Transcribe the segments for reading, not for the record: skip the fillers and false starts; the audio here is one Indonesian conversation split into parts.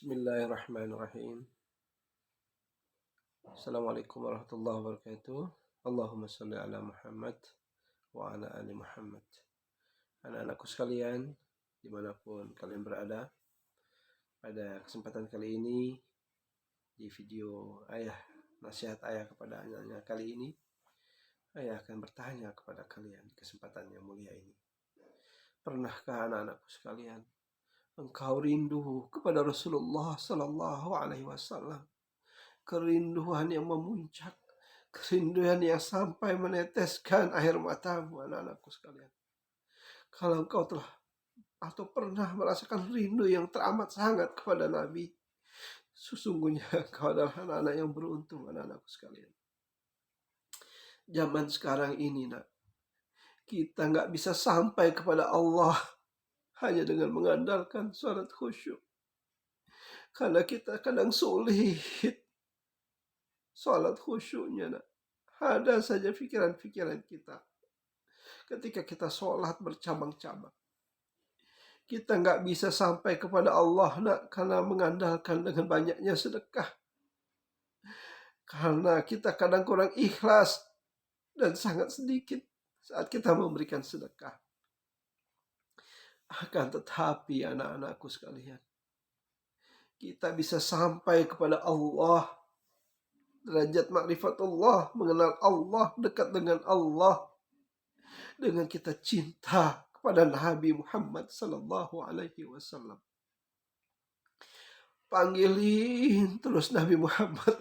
Bismillahirrahmanirrahim. Assalamualaikum warahmatullahi wabarakatuh. Allahumma salli ala Muhammad wa ala ali Muhammad. Anak-anakku sekalian, dimanapun kalian berada, pada kesempatan kali ini, di video nasihat ayah kepada anaknya kali ini, ayah akan bertanya kepada kalian di kesempatan yang mulia ini. Pernahkah anak-anakku sekalian, engkau rindu kepada Rasulullah Sallallahu Alaihi Wasallam? Kerinduan yang memuncak, kerinduan yang sampai meneteskan air matamu, anak-anakku sekalian. Kalau engkau telah atau pernah merasakan rindu yang teramat sangat kepada Nabi, sesungguhnya engkau adalah anak-anak yang beruntung, anak-anakku sekalian. Zaman sekarang ini, kita nggak bisa sampai kepada Allah hanya dengan mengandalkan salat khusyuk. Karena kita kadang sulit salat khusyuknya, Ada saja pikiran-pikiran kita ketika kita sholat bercabang-cabang. Kita nggak bisa sampai kepada Allah, karena mengandalkan dengan banyaknya sedekah. Karena kita kadang kurang ikhlas dan sangat sedikit saat kita memberikan sedekah. Akan tetapi anak-anakku sekalian, kita bisa sampai kepada Allah, derajat ma'rifatullah, mengenal Allah, dekat dengan Allah, dengan kita cinta kepada Nabi Muhammad Sallallahu Alaihi Wasallam. Panggilin terus Nabi Muhammad,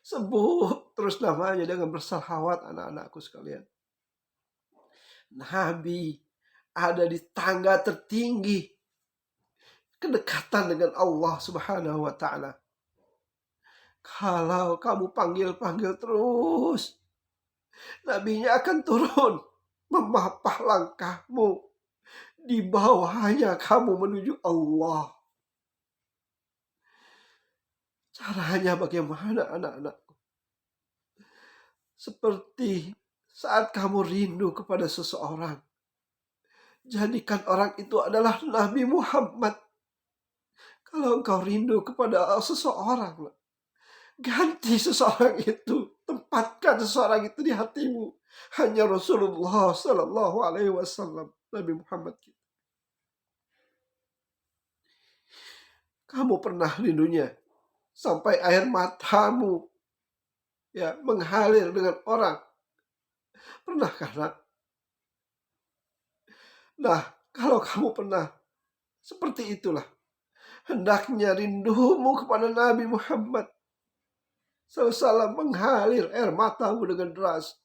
Sebut terus namanya dengan bersalawat, anak-anakku sekalian. Nabi ada di tangga tertinggi kedekatan dengan Allah Subhanahu wa Ta'ala. Kalau kamu panggil-panggil terus, Nabinya akan turun memapah langkahmu. Di bawahnya kamu menuju Allah. Caranya bagaimana, anak-anakku? Seperti saat kamu rindu kepada seseorang, jadikan orang itu adalah Nabi Muhammad. Kalau engkau rindu kepada seseorang, ganti seseorang itu, tempatkan seseorang itu di hatimu. Hanya Rasulullah Sallallahu Alaihi Wasallam, Nabi Muhammad kita. Kamu pernah rindunya sampai air matamu mengalir dengan orang? Pernahkah, nak? Nah, kalau kamu pernah seperti itulah, hendaknya rindumu kepada Nabi Muhammad SAW mengalir air matamu dengan deras.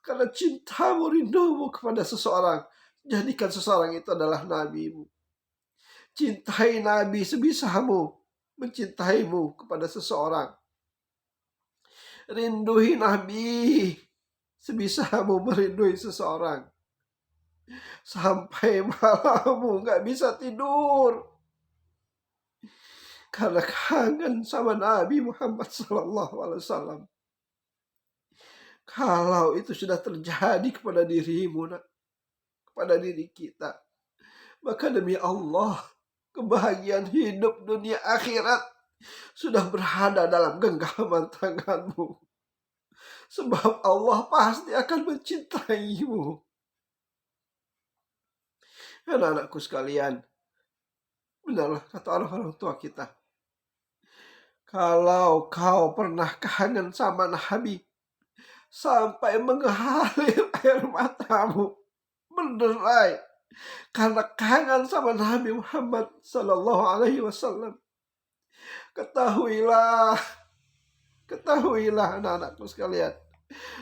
Karena cintamu, rindumu kepada seseorang, jadikan seseorang itu adalah nabimu. Cintai Nabi sebisamu mencintaimu kepada seseorang. Rindui Nabi sebisamu merindui seseorang. Sampai malammu gak bisa tidur karena kangen sama Nabi Muhammad SAW. Kalau itu sudah terjadi kepada dirimu, kepada diri kita, maka demi Allah, kebahagiaan hidup dunia akhirat sudah berada dalam genggaman tanganmu. Sebab Allah pasti akan mencintaimu. Anak-anakku sekalian, benarlah kata orang-orang tua kita. Kalau kau pernah kangen sama Nabi, sampai mengalir air matamu, berderai karena kangen sama Nabi Muhammad Sallallahu Alaihi Wasallam, ketahuilah anak-anakku sekalian,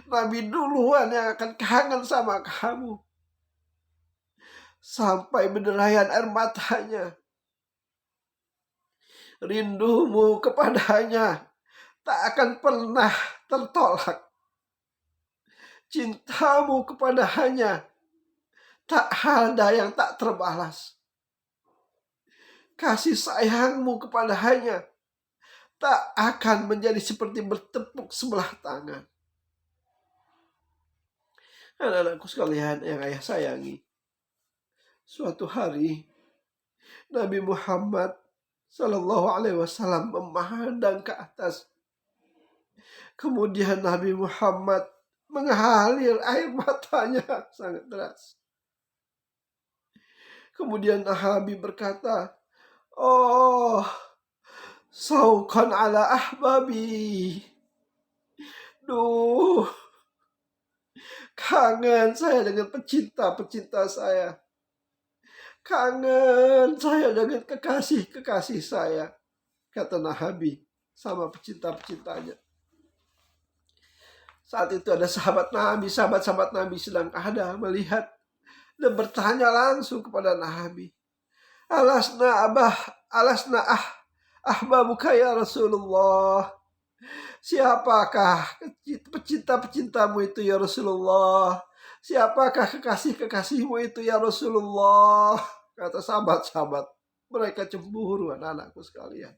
Nabi duluan yang akan kangen sama kamu. Sampai berderayan air matanya. Rindumu kepadanya tak akan pernah tertolak. Cintamu kepadanya tak ada yang tak terbalas. Kasih sayangmu kepadanya tak akan menjadi seperti bertepuk sebelah tangan. Anak-anakku sekalian yang ayah sayangi, suatu hari Nabi Muhammad Sallallahu Alaihi Wasallam memandang ke atas. Kemudian Nabi Muhammad mengalir air matanya sangat deras. Kemudian Nabi berkata, "Oh, saukan ala ahbabi." Duh, kangen saya dengan pecinta-pecinta saya. Kangen saya dengan kekasih-kekasih saya, kata Nabi sama pecinta-pecintanya. Saat itu ada sahabat-sahabat Nabi sedang ada melihat dan bertanya langsung kepada Nabi. Alasna ahbabuka ya Rasulullah. Siapakah pecinta-pecintamu itu ya Rasulullah? Siapakah kekasih-kekasihmu itu ya Rasulullah? Kata sahabat-sahabat. Mereka cemburu, anak-anakku sekalian.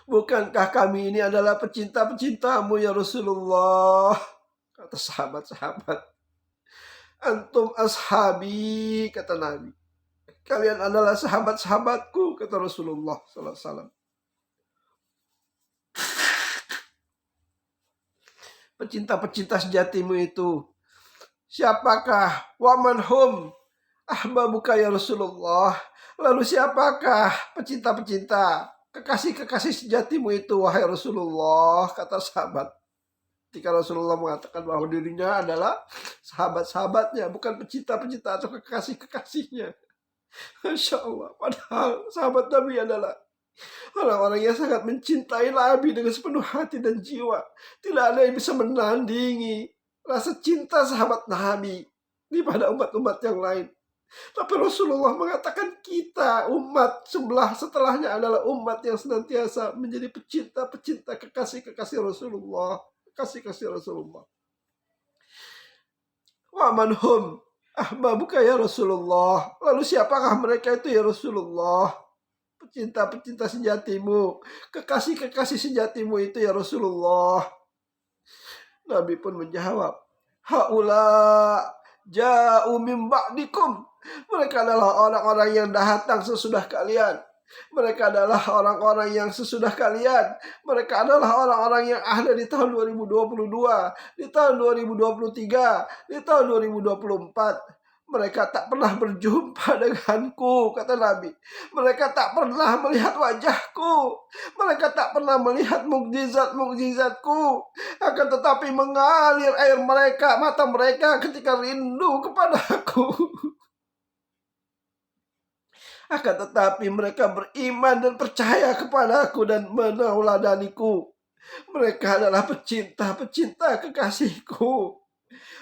Bukankah kami ini adalah pecinta-pecintamu ya Rasulullah? Kata sahabat-sahabat. Antum ashabi, kata Nabi. Kalian adalah sahabat-sahabatku, kata Rasulullah sallallahu alaihi wasallam. Pecinta-pecinta sejatimu itu siapakah? Waman hum ahbabuka ya Rasulullah. Lalu siapakah pecinta-pecinta, kekasih-kekasih sejatimu itu wahai Rasulullah? Kata sahabat. Ketika Rasulullah mengatakan bahwa dirinya adalah sahabat-sahabatnya, bukan pecinta-pecinta atau kekasih-kekasihnya. Masya Allah. Padahal sahabat Nabi adalah orang-orang yang sangat mencintai Nabi dengan sepenuh hati dan jiwa. Tidak ada yang bisa menandingi rasa cinta sahabat Nabi daripada umat-umat yang lain. Tapi Rasulullah mengatakan kita umat setelahnya adalah umat yang senantiasa menjadi pecinta-pecinta kekasih-kekasih Rasulullah. Kekasih-kekasih Rasulullah. Wa man hum ahbabuka ya Rasulullah. Lalu siapakah mereka itu ya Rasulullah? Pecinta-pecinta sejatimu, kekasih-kekasih sejatimu itu ya Rasulullah. Nabi pun menjawab, haula ja'u min ba'dikum. Mereka adalah orang-orang yang datang sesudah kalian. Mereka adalah orang-orang yang sesudah kalian. Mereka adalah orang-orang yang ada di tahun 2022, di tahun 2023, di tahun 2024. Mereka tak pernah berjumpa denganku, kata Nabi. Mereka tak pernah melihat wajahku. Mereka tak pernah melihat mukjizat-mukjizatku. Akan tetapi mengalir air mata mereka ketika rindu kepadaku. Akan tetapi mereka beriman dan percaya kepadaku dan menauladaniku. Mereka adalah pecinta-pecinta kekasihku.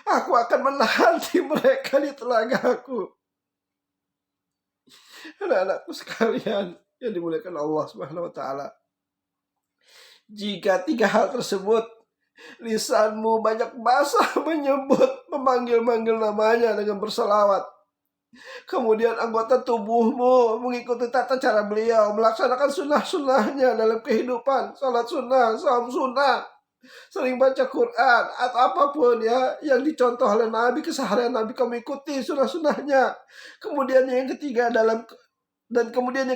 Aku akan menanti mereka di telagaku. Anak-anakku sekalian yang dimuliakan Allah Subhanahu wa taala. Jika 3 hal tersebut, lisanmu banyak basah menyebut, memanggil-manggil namanya dengan berselawat. Kemudian anggota tubuhmu mengikuti tata cara beliau, melaksanakan sunnah-sunnahnya dalam kehidupan, salat sunnah, saum sunnah, sering baca Quran atau apapun ya yang dicontoh oleh Nabi, keseharian Nabi kamu ikuti sunnah-sunnahnya. Kemudian yang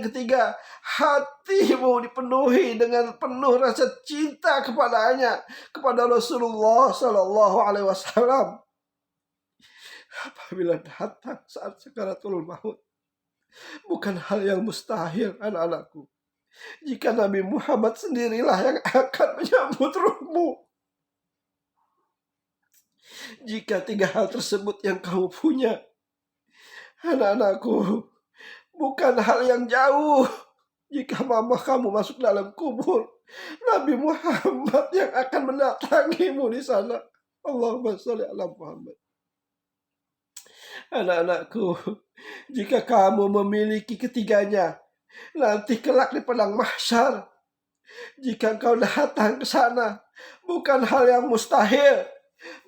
ketiga hatimu dipenuhi dengan penuh rasa cinta kepadanya, kepada Rasulullah Sallallahu Alaihi Wasallam. Apabila datang saat sakaratul maut, bukan hal yang mustahil, anak-anakku, jika Nabi Muhammad sendirilah yang akan menyambut ruhmu. Jika 3 hal tersebut yang kamu punya, anak-anakku, bukan hal yang jauh. Jika mama kamu masuk dalam kubur, Nabi Muhammad yang akan mendatangimu di sana. Allahumma sholli ala Muhammad. Anak-anakku, jika kamu memiliki ketiganya, nanti kelak di padang mahsyar, jika engkau datang ke sana, bukan hal yang mustahil.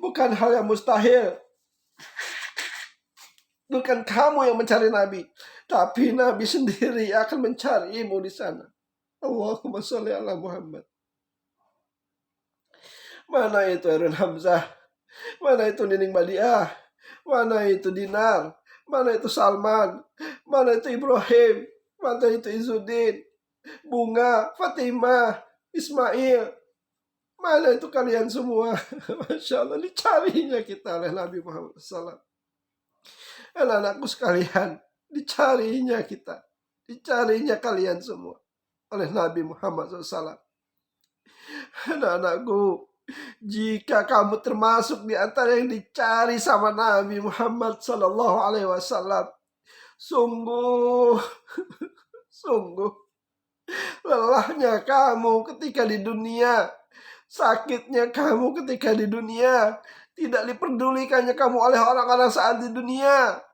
Bukan hal yang mustahil. Bukan kamu yang mencari Nabi, tapi Nabi sendiri akan mencarimu di sana. Allahumma sholli ala Muhammad. Mana itu Erwin Hamzah? Mana itu Nining Badiah? Mana itu Dinar? Mana itu Salman? Mana itu Ibrahim? Mantan itu Izzuddin, Bunga, Fatimah, Ismail. Mana itu kalian semua? Masya Allah, dicarinya kita oleh Nabi Muhammad SAW. Anak-anakku sekalian, dicarinya kita. Dicarinya kalian semua oleh Nabi Muhammad SAW. Anak-anakku, jika kamu termasuk di antara yang dicari sama Nabi Muhammad SAW, sungguh, sungguh lelahnya kamu ketika di dunia, sakitnya kamu ketika di dunia, tidak diperdulikannya kamu oleh orang-orang saat di dunia,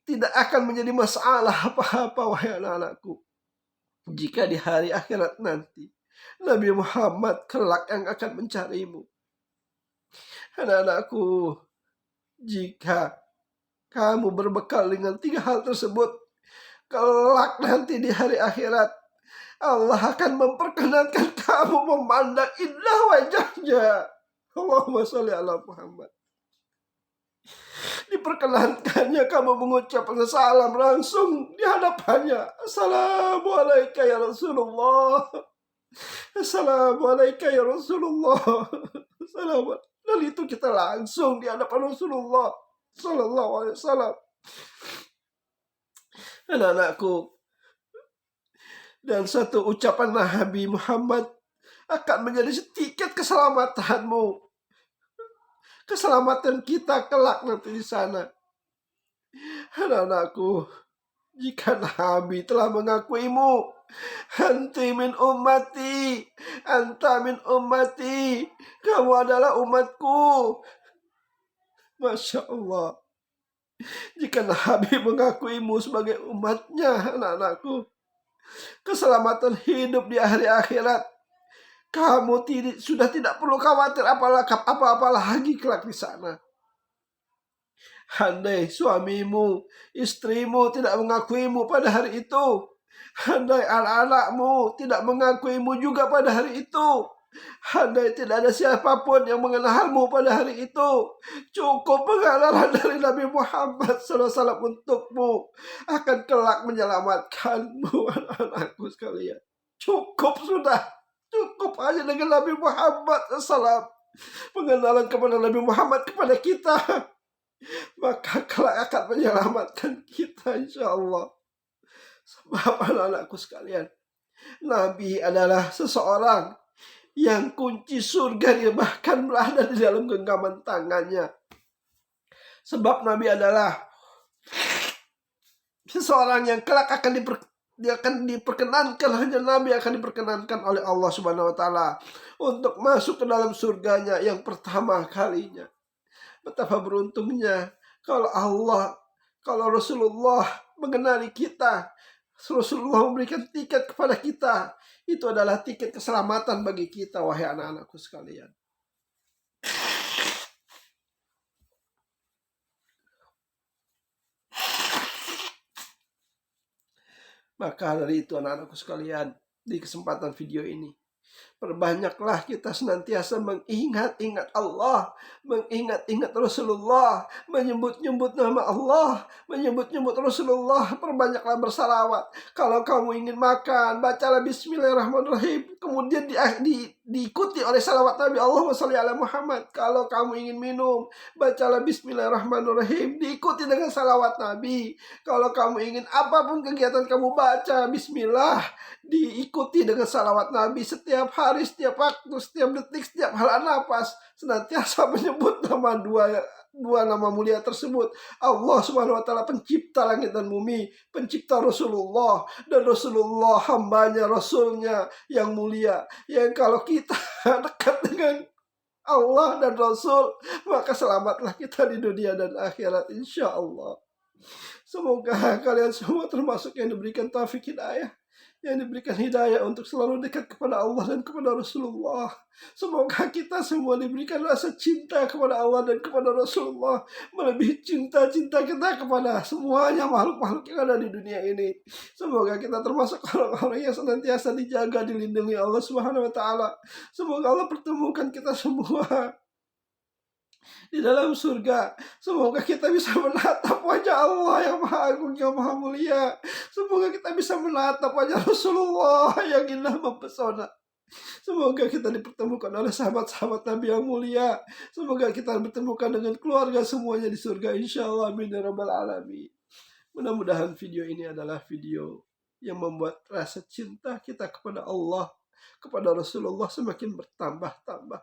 tidak akan menjadi masalah apa-apa, wahai anak-anakku. Jika di hari akhirat nanti Nabi Muhammad kelak yang akan mencarimu. Anak-anakku, jika kamu berbekal dengan 3 hal tersebut, kelak nanti di hari akhirat Allah akan memperkenankan kamu memandang indah wajahnya. Allahumma sholli ala Muhammad. Diperkenankannya kamu mengucapkan salam langsung di hadapannya. Assalamualaikum ya Rasulullah. Assalamualaikum ya Rasulullah. Dan itu kita langsung di hadapan Rasulullah Sallallahu Alaihi Wasallam. Anak-anakku, dan satu ucapan Nabi Muhammad akan menjadi tiket keselamatanmu, keselamatan kita kelak nanti di sana. Anak-anakku, jika Nabi telah mengakuimu, anti min ummati, anta min ummati, kamu adalah umatku. Masya Allah. Jika Nabi mengakuimu sebagai umatnya, anak-anakku, keselamatan hidup di hari akhirat, kamu sudah tidak perlu khawatir apa-apa lagi kelak di sana. Andai suamimu, istrimu tidak mengakuimu pada hari itu, andai anak-anakmu tidak mengakuimu juga pada hari itu, andai tidak ada siapapun yang mengenalmu pada hari itu, cukup pengenalan dari Nabi Muhammad SAW untukmu akan kelak menyelamatkanmu, anak-anakku sekalian. Cukup sudah, cukup hanya dengan Nabi Muhammad SAW. Pengenalan kepada Nabi Muhammad kepada kita, maka kelak akan menyelamatkan kita, insya Allah. Sebab anak-anakku sekalian, Nabi adalah seseorang yang kunci surga dia bahkan berada di dalam genggaman tangannya. Sebab Nabi adalah seseorang yang kelak akan diperkenankan, hanya Nabi akan diperkenankan oleh Allah Subhanahu wa taala untuk masuk ke dalam surganya yang pertama kalinya. Betapa beruntungnya kalau Rasulullah mengenali kita, Rasulullah memberikan tiket kepada kita. Itu adalah tiket keselamatan bagi kita, wahai anak-anakku sekalian. Maka dari itu, anak-anakku sekalian, di kesempatan video ini, perbanyaklah kita senantiasa mengingat-ingat Allah, mengingat-ingat Rasulullah, menyebut-nyebut nama Allah, menyebut-nyebut Rasulullah. Perbanyaklah bersalawat. Kalau kamu ingin makan, bacalah Bismillahirrahmanirrahim, kemudian diikuti oleh salawat Nabi, Allahumma sholli ala Muhammad. Kalau kamu ingin minum, bacalah Bismillahirrahmanirrahim, diikuti dengan salawat Nabi. Kalau kamu ingin apapun kegiatan kamu, baca Bismillah, diikuti dengan salawat Nabi. Setiap hari, setiap waktu, setiap detik, setiap helaan napas, senantiasa menyebut nama dua nama mulia tersebut. Allah Subhanahu wa taala, pencipta langit dan bumi, pencipta Rasulullah, dan Rasulullah hambanya, Rasulnya yang mulia. Yang kalau kita dekat dengan Allah dan Rasul, maka selamatlah kita di dunia dan akhirat, insya Allah. Semoga kalian semua termasuk yang diberikan taufik hidayah, yang diberikan hidayah untuk selalu dekat kepada Allah dan kepada Rasulullah. Semoga kita semua diberikan rasa cinta kepada Allah dan kepada Rasulullah, melebihi cinta-cinta kita kepada semuanya makhluk-makhluk yang ada di dunia ini. Semoga kita termasuk orang-orang yang senantiasa dijaga, dilindungi Allah Subhanahu wa taala. Semoga Allah pertemukan kita semua di dalam surga. Semoga kita bisa menatap wajah Allah yang Maha Agung, yang Maha Mulia. Semoga kita bisa menatap wajah Rasulullah yang indah mempesona. Semoga kita dipertemukan oleh sahabat-sahabat Nabi yang mulia. Semoga kita bertemukan dengan keluarga semuanya di surga. Insya Allah. Amin ya rabbal alamin. Mudah-mudahan video ini adalah video yang membuat rasa cinta kita kepada Allah, kepada Rasulullah semakin bertambah-tambah.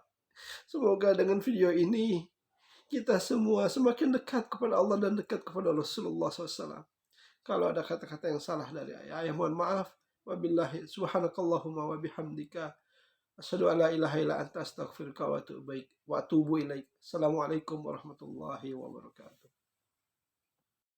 Semoga dengan video ini kita semua semakin dekat kepada Allah dan dekat kepada Rasulullah SAW. Kalau ada kata-kata yang salah dari ayah, mohon maaf. Wabillahi subhanakallahumma wa bihamdika asyhadu an la ilaha illa anta astaghfiruka wa atubu ilaik. Assalamualaikum warahmatullahi wabarakatuh.